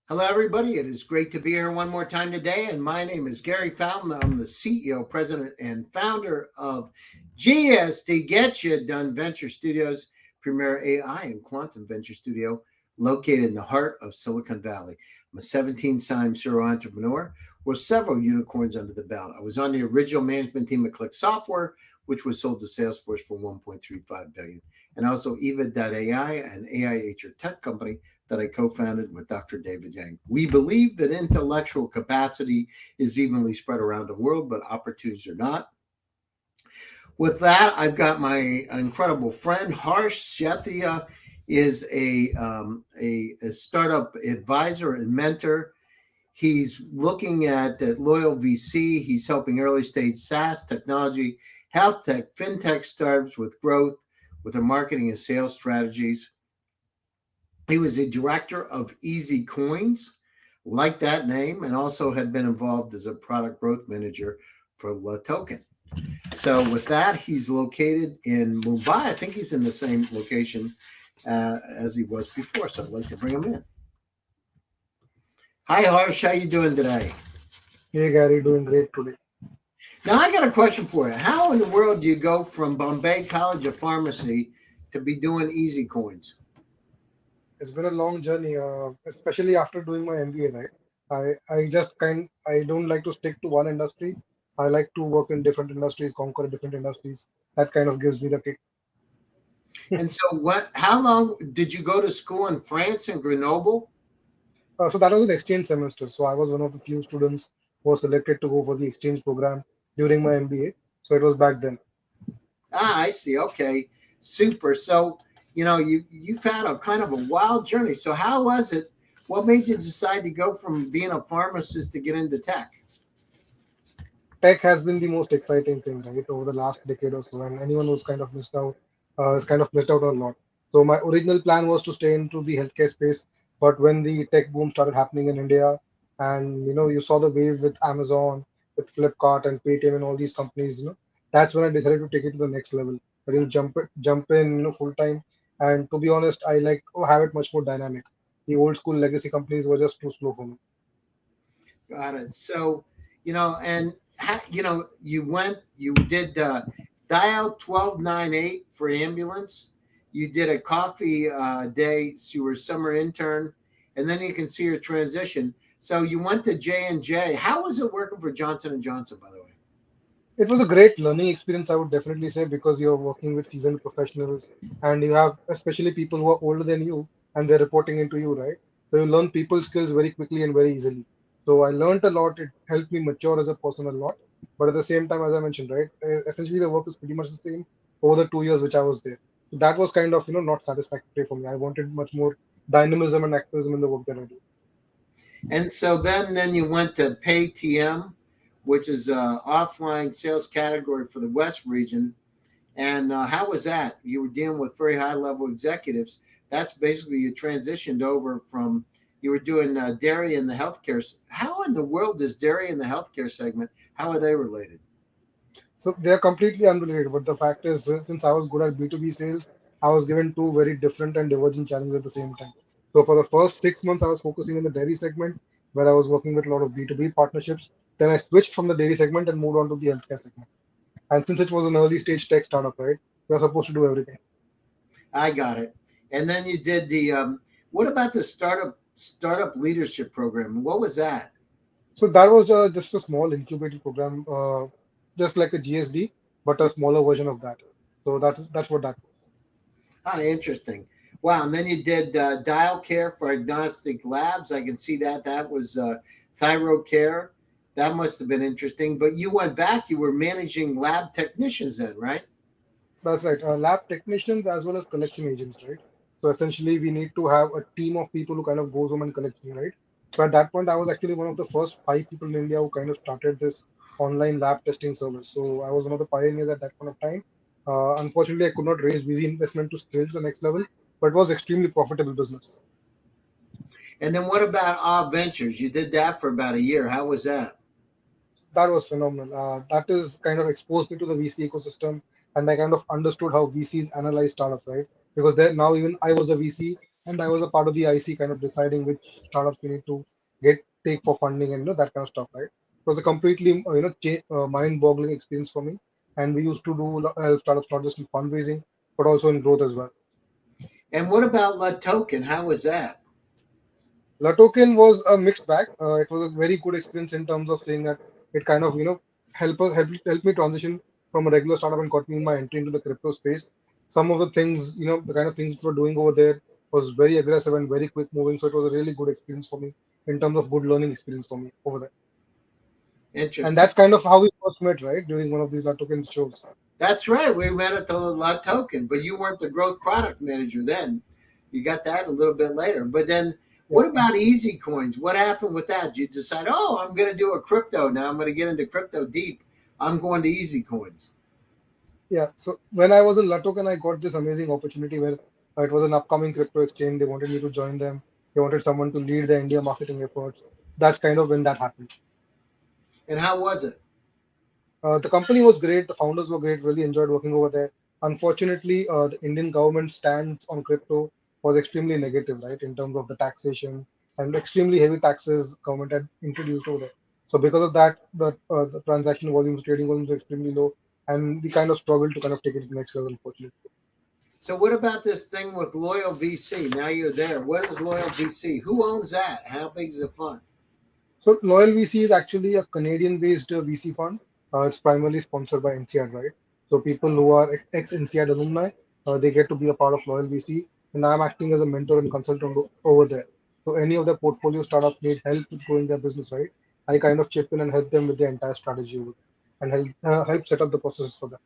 Hello, everybody. It is great to be here one more time today. And my name is Gary Fowler. I'm the CEO, president, and founder of GSD Get You Done Venture Studios, premier AI and quantum venture studio located in the heart of Silicon Valley. I'm a 17-time serial entrepreneur with several unicorns under the belt. I was on the original management team at Click Software, which was sold to Salesforce for $1.35 billion, and also Eva.ai, an AI HR tech company that I co founded with Dr. David Yang. We believe that intellectual capacity is evenly spread around the world, but opportunities are not. With that, I've got my incredible friend, Harsh Shethia, is a startup advisor and mentor. He's looking at Loyal VC. He's helping early stage SaaS technology, health tech, fintech startups with growth, with their marketing and sales strategies. He was a director of Easy Coins, like that name, and also had been involved as a product growth manager for La Token. So, with that, he's located in Mumbai. I think he's in the same location as he was before. So, I'd like to bring him in. Hi, Harsh. How you doing today? Hey Gary, doing great today. Now, I got a question for you. How in the world do you go from Bombay College of Pharmacy to be doing Easy Coins? It's been a long journey, especially after doing my MBA, right? I don't like to stick to one industry. I like to work in different industries, conquer different industries. That kind of gives me the kick. And so, what? How long did you go to school in France in Grenoble? So that was an exchange semester. So I was one of the few students who was selected to go for the exchange program during my MBA. So it was back then. Ah, I see. Okay, super. So, you've had a kind of a wild journey. So, how was it? What made you decide to go from being a pharmacist to get into tech? Tech has been the most exciting thing, right, over the last decade or so. And anyone who's kind of missed out has kind of missed out a lot. So my original plan was to stay into the healthcare space, but when the tech boom started happening in India, and you saw the wave with Amazon, with Flipkart and Paytm and all these companies, that's when I decided to take it to the next level. That you jump in, full time. And to be honest, I like to have it much more dynamic. The old school legacy companies were just too slow for me. Got it. So, and you did dial 1298 for ambulance. You did a coffee day. So you were a summer intern, and then you can see your transition. So you went to J&J. How was it working for Johnson & Johnson, by the way? It was a great learning experience, I would definitely say, because you're working with seasoned professionals and you have especially people who are older than you and they're reporting into you, right? So you learn people skills very quickly and very easily. So I learned a lot. It helped me mature as a person a lot. But at the same time, as I mentioned, right, essentially the work is pretty much the same over the 2 years which I was there. So that was kind of, not satisfactory for me. I wanted much more dynamism and activism in the work that I do. And so then you went to PayTM, which is a offline sales category for the West region. And how was that? You were dealing with very high level executives. That's basically you transitioned over from you were doing dairy in the healthcare. How in the world is dairy in the healthcare segment? How are they related? So they are completely unrelated. But the fact is, since I was good at B2B sales, I was given two very different and divergent challenges at the same time. So for the first 6 months, I was focusing on the dairy segment, where I was working with a lot of B2B partnerships. Then I switched from the dairy segment and moved on to the healthcare segment. And since it was an early stage tech startup, right, you're supposed to do everything. I got it. And then you did the what about the startup leadership program? What was that? So that was just a small incubator program, just like a GSD, but a smaller version of that. So that's what that was. Ah, interesting. Wow. And then you did dial care for agnostic labs. I can see that. That was thyroid care. That must have been interesting. But you went back, you were managing lab technicians then, right? That's right. Lab technicians as well as collection agents, right? So essentially, we need to have a team of people who kind of goes home and collects me, right? So at that point, I was actually one of the first 5 people in India who kind of started this online lab testing service. So I was one of the pioneers at that point of time. Unfortunately, I could not raise VC investment to scale to the next level, but it was extremely profitable business. And then what about Odd Ventures? You did that for about a year. How was that? That was phenomenal. That is kind of exposed me to the VC ecosystem, and I kind of understood how VCs analyze startups, right? Because there now even I was a VC, and I was a part of the IC kind of deciding which startups we need to get take for funding and that kind of stuff, right? It was a completely mind-boggling experience for me, and we used to do help startups not just in fundraising but also in growth as well. And what about La Token? How was that? La Token was a mixed bag. It was a very good experience in terms of saying that it kind of helped me transition from a regular startup and got me my entry into the crypto space. Some of the things the kind of things we were doing over there was very aggressive and very quick moving. So it was a really good experience for me in terms of good learning experience for me over there. And Interesting. that's kind of how we first met, right? During one of these La Token shows. That's right. We met at the La Token, but you weren't the growth product manager then. You got that a little bit later. But then, Yeah. what about Easy Coins? What happened with that? You decide, oh, I'm going to do a crypto now. I'm going to get into crypto deep. I'm going to Easy Coins. Yeah. So when I was in La Token, I got this amazing opportunity where it was an upcoming crypto exchange. They wanted me to join them. They wanted someone to lead the India marketing efforts. That's kind of when that happened. And how was it? The company was great. The founders were great. Really enjoyed working over there. Unfortunately, the Indian government stance on crypto was extremely negative, right, in terms of the taxation and extremely heavy taxes government had introduced over there. So because of that, the transaction volumes, trading volumes were extremely low, and we kind of struggled to kind of take it to the next level, unfortunately. So, what about this thing with Loyal VC? Now you're there. What is Loyal VC? Who owns that? How big is the fund? So Loyal VC is actually a Canadian-based VC fund. It's primarily sponsored by NCR, right? So people who are ex-NCR alumni, they get to be a part of Loyal VC, and I'm acting as a mentor and consultant over there. So any of the portfolio startups need help with growing their business, right? I kind of chip in and help them with the entire strategy over there, and help set up the processes for them.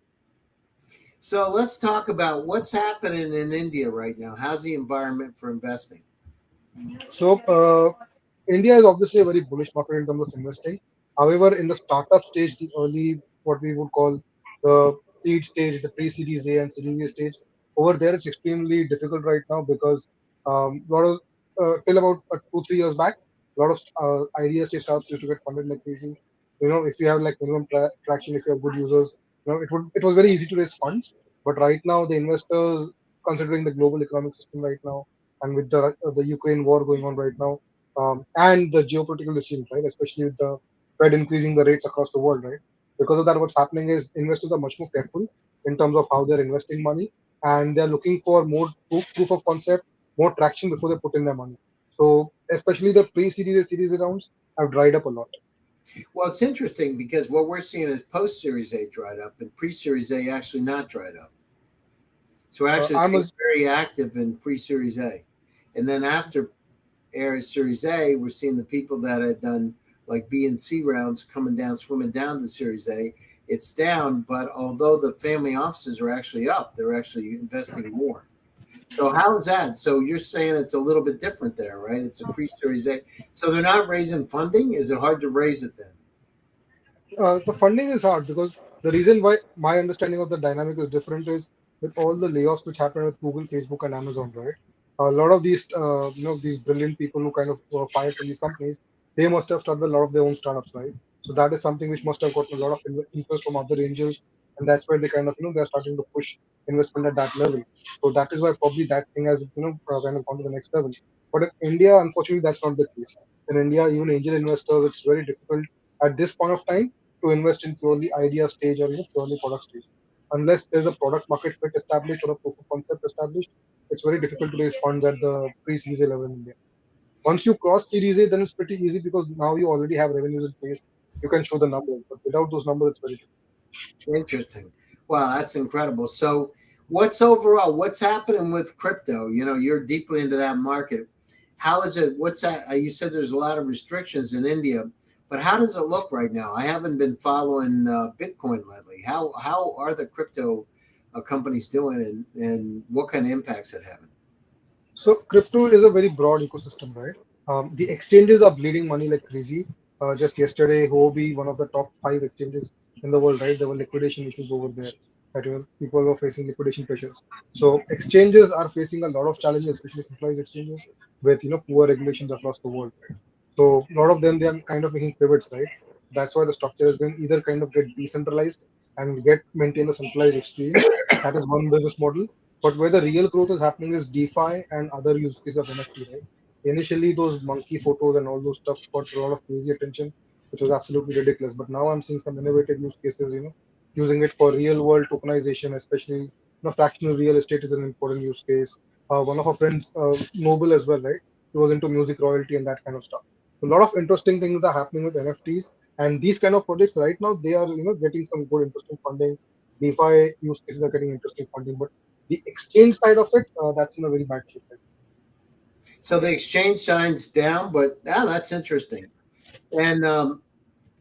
So, let's talk about what's happening in India right now. How's the environment for investing? So India is obviously a very bullish market in terms of investing. However, in the startup stage, the early, what we would call the seed stage, the pre-Series A and Series A stage, over there it's extremely difficult right now because a lot of till about 2 3 years back, a lot of idea stage startups used to get funded like crazy. If you have like minimum traction, if you have good users, it was very easy to raise funds. But right now, the investors, considering the global economic system right now, and with the Ukraine war going on right now, and the geopolitical decisions, right? Especially with the Fed increasing the rates across the world, right? Because of that, what's happening is investors are much more careful in terms of how they're investing money, and they're looking for more proof of concept, more traction before they put in their money. So, especially the pre-series series rounds have dried up a lot. Well, it's interesting because what we're seeing is post Series A dried up and pre Series A actually not dried up. So we're actually I'm seeing a, very active in pre Series A. And then after Air Series A, we're seeing the people that had done like B and C rounds coming down, swimming down to Series A. It's down, but although the family offices are actually up, they're actually investing more. So how is that? So you're saying it's a little bit different there, right? It's a pre-Series A. So they're not raising funding. Is it hard to raise it then? the funding is hard because the reason why my understanding of the dynamic is different is with all the layoffs which happened with Google, Facebook, and Amazon, right? A lot of these, these brilliant people who kind of were fired from these companies, they must have started a lot of their own startups, right? So that is something which must have gotten a lot of interest from other angels, and that's why they kind of, they're starting to push investment at that level. So that is why probably that thing has, kind of gone to the next level. But in India, unfortunately, that's not the case. In India, even angel investors, it's very difficult at this point of time to invest in purely idea stage or purely product stage. Unless there's a product market fit established or a proof of concept established, it's very difficult to raise funds at the pre-Series A level in India. Once you cross Series A, then it's pretty easy because now you already have revenues in place. You can show the numbers, but without those numbers, it's very difficult. Interesting. Wow, that's incredible. So what's overall, what's happening with crypto? You're deeply into that market. How is it? What's that? You said there's a lot of restrictions in India, but how does it look right now? I haven't been following Bitcoin lately. How are the crypto companies doing, and what kind of impacts it having? So crypto is a very broad ecosystem, right? The exchanges are bleeding money like crazy. Just yesterday, Huobi, one of the top 5 exchanges in the world, right? There were liquidation issues over there that people were facing liquidation pressures. So exchanges are facing a lot of challenges, especially centralized exchanges with poor regulations across the world. Right? So a lot of them they are kind of making pivots, right? That's why the structure has been either kind of get decentralized and get maintain a centralized exchange. That is one business model, But where the real growth is happening is DeFi and other use cases of NFT, right? Initially, those monkey photos and all those stuff got a lot of crazy attention, which was absolutely ridiculous. But now I'm seeing some innovative use cases, using it for real world tokenization, especially, fractional real estate is an important use case. One of our friends, Noble as well, right? He was into music royalty and that kind of stuff. So a lot of interesting things are happening with NFTs, and these kind of projects right now they are, getting some good interesting funding. DeFi use cases are getting interesting funding, but the exchange side of it, that's in a very bad shape. So the exchange sign's down, but that's interesting. And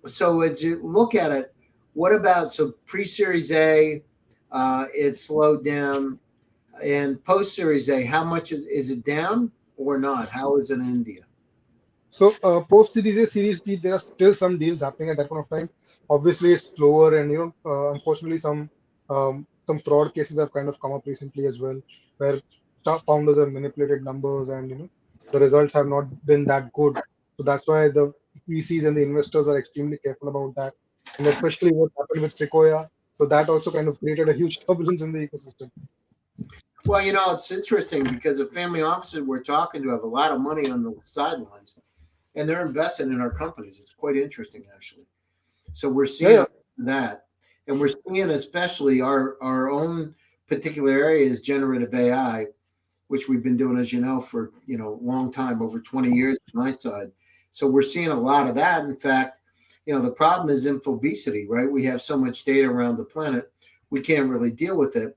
so as you look at it, what about so pre-Series A? It slowed down, and post-Series A, how much is it down or not? How is it in India? So post Series A, Series B, there are still some deals happening at that point of time. Obviously, it's slower, and unfortunately, some fraud cases have kind of come up recently as well, where staff founders have manipulated numbers, and the results have not been that good. So that's why the VCs and the investors are extremely careful about that, and especially what happened with Sequoia. So that also kind of created a huge turbulence in the ecosystem. Well, it's interesting because the family offices we're talking to have a lot of money on the sidelines, and they're investing in our companies. It's quite interesting, actually. So we're Yeah, seeing yeah. that, and we're seeing especially our own particular area is generative AI, which we've been doing, as you know, for a long time, over 20 years on my side. So we're seeing a lot of that. In fact, the problem is infobesity, right? We have so much data around the planet, we can't really deal with it.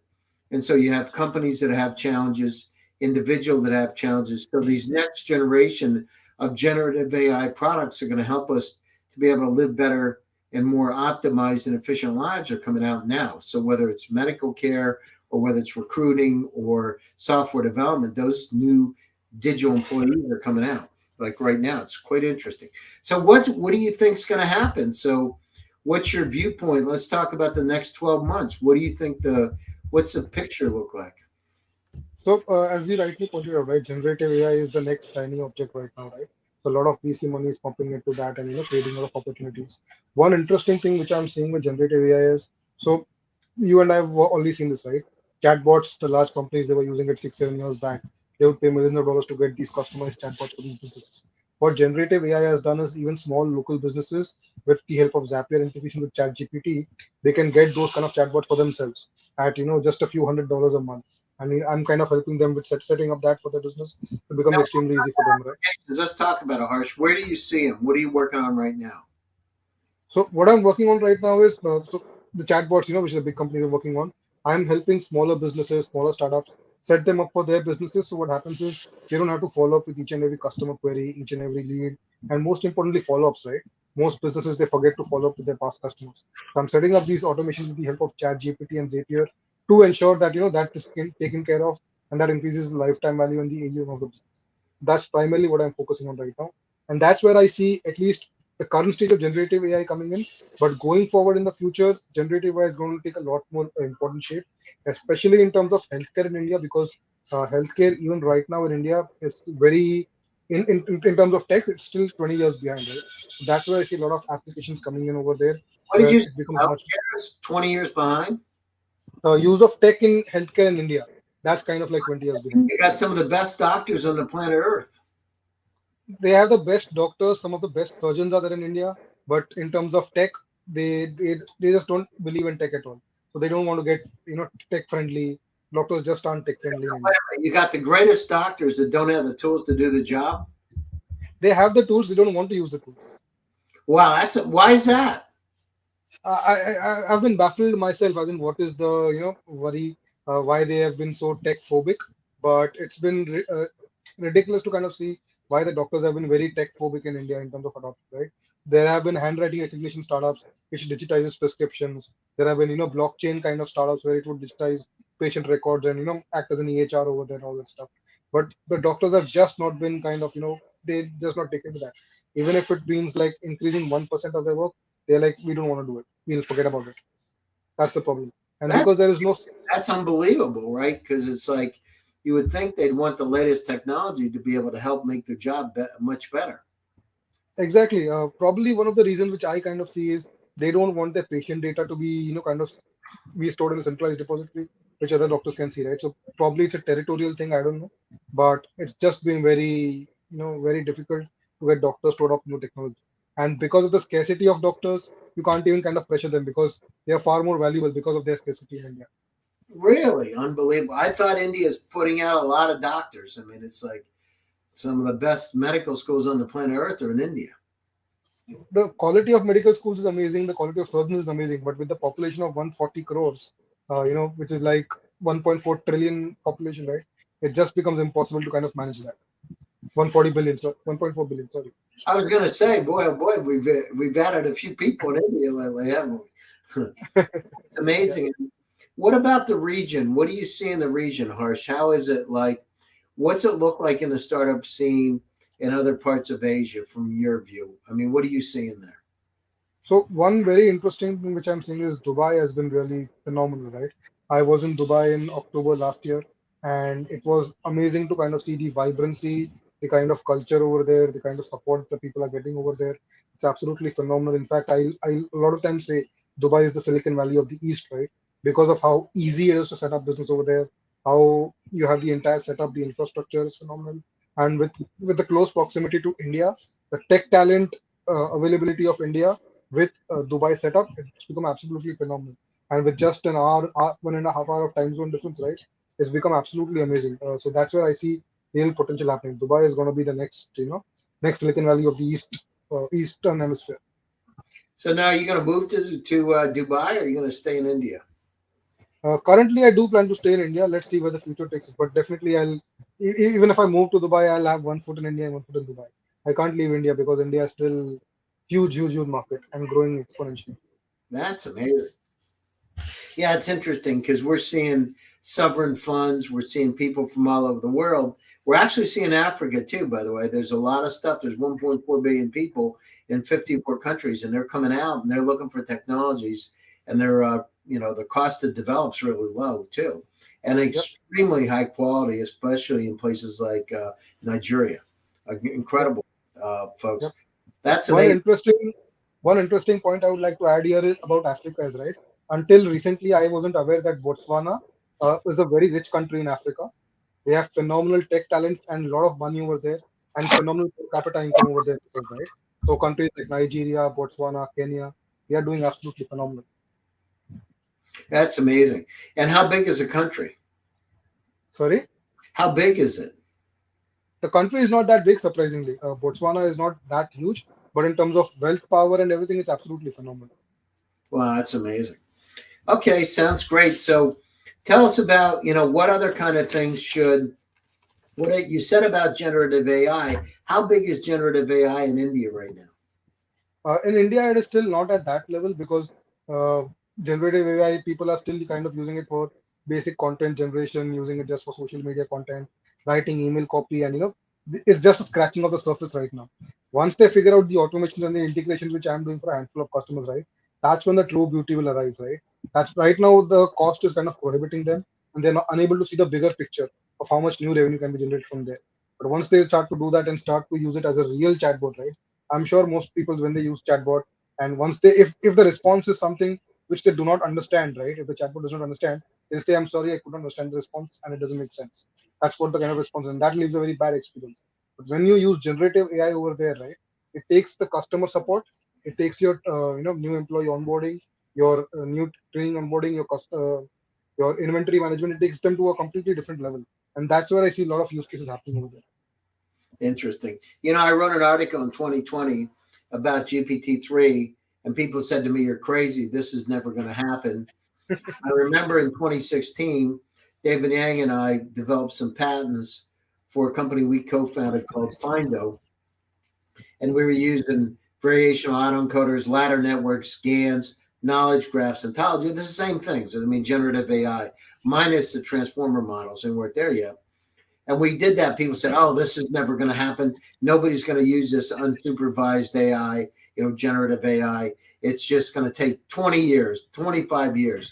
And so you have companies that have challenges, individuals that have challenges. So these next generation of generative AI products are going to help us to be able to live better and more optimized and efficient lives are coming out now. So whether it's medical care or whether it's recruiting or software development, those new digital employees are coming out. Like right now, it's quite interesting. So what do you think is going to happen? So what's your viewpoint? Let's talk about the next 12 months. What do you think what's the picture look like? So, as you rightly pointed out, right, generative AI is the next shiny object right now, right? So, a lot of VC money is pumping into that and creating a lot of opportunities. One interesting thing which I'm seeing with generative AI is, so you and I have already seen this, right? Chatbots, the large companies, they were using it 6, 7 years back. They would pay millions of dollars to get these customized chatbots for these businesses. What generative AI has done is even small local businesses, with the help of Zapier integration with ChatGPT, they can get those kind of chatbots for themselves at just a few $100s a month. I mean, I'm kind of helping them with setting up that for their business. It becomes Now, extremely easy for them, right? let's talk about it, Harsh. Where do you see them? What are you working on right now? So what I'm working on right now is so the chatbots, which is a big company we're working on. I'm helping smaller businesses, smaller startups, set them up for their businesses. So what happens is they don't have to follow up with each and every customer query, each and every lead, and most importantly, follow-ups, right? Most businesses they forget to follow up with their past customers. So I'm setting up these automations with the help of ChatGPT and Zapier to ensure that that is taken care of and that increases the lifetime value and the AUM of the business. That's primarily what I'm focusing on right now. And that's where I see at least the current stage of generative AI coming in. But going forward in the future, generative AI is going to take a lot more important shape, especially in terms of healthcare in India, because healthcare, even right now in India, is very, in terms of tech, it's still 20 years behind, right? So that's where I see a lot of applications coming in over there, What did where you say? it becomes much. Healthcare is 20 years behind. Use of tech in healthcare in India, that's kind of like 20 years behind. You got some of the best doctors on the planet Earth. They have the best doctors, some of the best surgeons are there in India, but in terms of tech, they just don't believe in tech at all. So they don't want to get tech friendly. Doctors just aren't tech friendly in India. You got the greatest doctors that don't have the tools to do the job. They have the tools, they don't want to use the tools. Wow, why is that? I've been baffled myself as in what is the worry, why they have been so tech phobic, but it's been ridiculous to kind of see why the doctors have been very tech phobic in India in terms of adoption, right? There have been handwriting recognition startups which digitizes prescriptions. There have been blockchain kind of startups where it would digitize patient records and act as an EHR over there and all that stuff. But the doctors have just not been kind of they just not taken to that. Even if it means like increasing 1% of their work, they're like, we don't want to do it. We'll forget about it. That's the problem. And That because there is no that's unbelievable, right? Because it's like you would think they'd want the latest technology to be able to help make their job much better. exactly, probably one of the reasons which I kind of see is they don't want their patient data to be kind of be stored in a centralized repository. which other doctors can see, right? So probably it's a territorial thing, I don't know, but it's just been very, very difficult to get doctors to adopt new technology. And because of the scarcity of doctors, you can't even kind of pressure them because they are far more valuable because of their scarcity in India. Really unbelievable. I thought India is putting out a lot of doctors. I mean, it's like some of the best medical schools on the planet Earth are in India. The quality of medical schools is amazing, the quality of surgeons is amazing, but with the population of 140 crores, which is like 1.4 trillion population, right? It just becomes impossible to kind of manage that. 140 billion, so 1.4 billion, sorry. I was going to say, boy, oh boy, we've added a few people in India lately, haven't we? It's Yeah. amazing. What about the region? What do you see in the region, Harsh? How is it like? What's it look like in the startup scene in other parts of Asia from your view? I mean, what are you seeing there? So one very interesting thing which I'm seeing is Dubai has been really phenomenal, right? I was in Dubai in October last year, and it was amazing to kind of see the vibrancy, the kind of culture over there, the kind of support that people are getting over there. It's absolutely phenomenal. In fact, I a lot of times say Dubai is the Silicon Valley of the East, right? Because of how easy it is to set up business over there, how you have the entire setup, the infrastructure is phenomenal, and with the close proximity to India, the tech talent availability of India with Dubai setup, it's become absolutely phenomenal. And with just an hour, 1.5 hour of time zone difference, right? It's become absolutely amazing. So that's where I see real potential happening. Dubai is going to be the next, next Silicon Valley of the Eastern Hemisphere. So now you're going to move to Dubai, or are you going to stay in India? Currently, I do plan to stay in India. Let's see where the future takes us. But definitely, even if I move to Dubai, I'll have one foot in India and one foot in Dubai. I can't leave India because India is still huge, huge, huge market and growing exponentially. That's amazing. Yeah, it's interesting because we're seeing sovereign funds, we're seeing people from all over the world. We're actually seeing Africa too, by the way. There's a lot of stuff. There's 1.4 billion people in 54 countries, and they're coming out and they're looking for technologies, and the cost to develop's really low too, and Yep, extremely high quality, especially in places like Nigeria. yep, Incredible, yep. folks. That's One amazing. interesting one interesting point I would like to add here is about Africa is right. Until recently, I wasn't aware that Botswana is a very rich country in Africa. They have phenomenal tech talents and a lot of money over there, and phenomenal per capita income over there, right? So countries like Nigeria, Botswana, Kenya, they are doing absolutely phenomenal. That's amazing. And how big is the country? Sorry, How big is it? the country is not that big, surprisingly. Botswana is not that huge, but in terms of wealth, power, and everything, it's absolutely phenomenal. Wow, that's amazing. Okay, sounds great. So tell us about, what other kind of things you said about generative AI. How big is generative AI in India right now? In India, it is still not at that level because uh, generative AI people are still kind of using it for basic content generation, using it just for social media content, writing email copy, and it's just a scratching of the surface right now. Once they figure out the automations and the integrations, which I'm doing for a handful of customers, right, that's when the true beauty will arise, right? That's right now the cost is kind of prohibiting them, and they're not unable to see the bigger picture of how much new revenue can be generated from there. But once they start to do that and start to use it as a real chatbot, right? I'm sure most people when they use chatbot and once they if the response is something which they do not understand, right? If the chatbot does not understand, they'll say, "I'm sorry, I could not understand the response and it doesn't make sense." That's what the kind of response, is, and that leaves a very bad experience. But when you use generative AI over there, right? It takes the customer support, it takes your new employee onboarding, your new training onboarding, your inventory management. It takes them to a completely different level, and that's where I see a lot of use cases happening over there. Interesting. I wrote an article in 2020 about GPT-3, and people said to me, "You're crazy. This is never going to happen." I remember in 2016, David Yang and I developed some patents for a company we co-founded called Findo, and we were using variational autoencoders, ladder networks, scans, knowledge graphs, ontology. They're the same things. I mean, generative AI minus the transformer models, and weren't there yet. And we did that. People said, "Oh, this is never going to happen. Nobody's going to use this unsupervised AI, generative AI. It's just going to take 20 years, 25 years."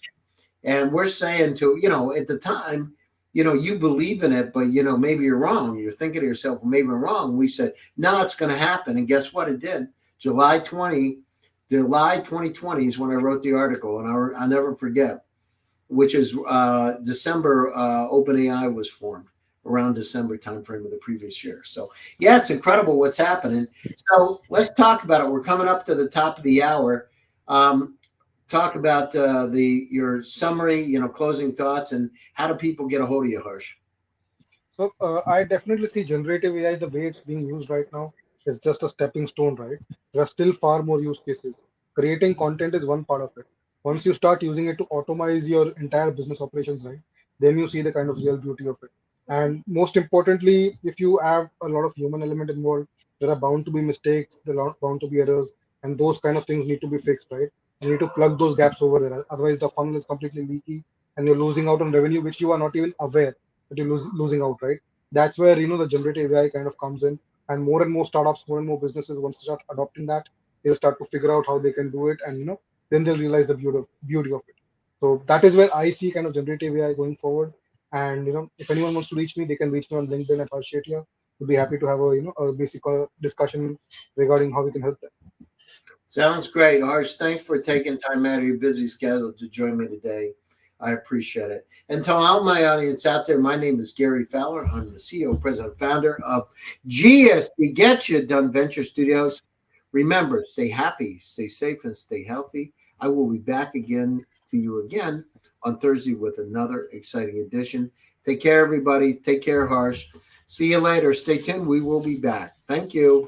And we're saying at the time, you believe in it, but maybe you're wrong. You're thinking to yourself, well, maybe I'm wrong. We said, no, it's going to happen. And guess what? It did. July 2020 is when I wrote the article, and I never forget. which is December. OpenAI was formed around December timeframe of the previous year. So yeah, it's incredible what's happening. So let's talk about it. We're coming up to the top of the hour. Talk about your summary, closing thoughts, and how do people get a hold of you, Harsh? So I definitely see generative AI the way it's being used right now is just a stepping stone, right? There are still far more use cases. Creating content is one part of it. Once you start using it to automate your entire business operations, right, then you see the kind of real beauty of it. And most importantly, if you have a lot of human element involved, there are bound to be mistakes, there are bound to be errors, and those kind of things need to be fixed, right? You need to plug those gaps over there. Otherwise, the funnel is completely leaky, and you're losing out on revenue which you are not even aware that you're losing out, right? That's where the generative AI kind of comes in, and more startups, more and more businesses, once they start adopting that, they'll start to figure out how they can do it, and then they'll realize the beauty of it. So that is where I see kind of generative AI going forward. And if anyone wants to reach me, they can reach me on LinkedIn at Shethia. We'll be happy to have a basic discussion regarding how we can help them. Sounds great, Harsh. Thanks for taking time out of your busy schedule to join me today. I appreciate it. And to all my audience out there, my name is Gary Fowler. I'm the CEO, president, founder of GSD Get You Done Venture Studios. Remember, stay happy, stay safe, and stay healthy. I will be back again to you again on Thursday with another exciting edition. Take care, everybody. Take care, Harsh. See you later. Stay tuned. We will be back. Thank you.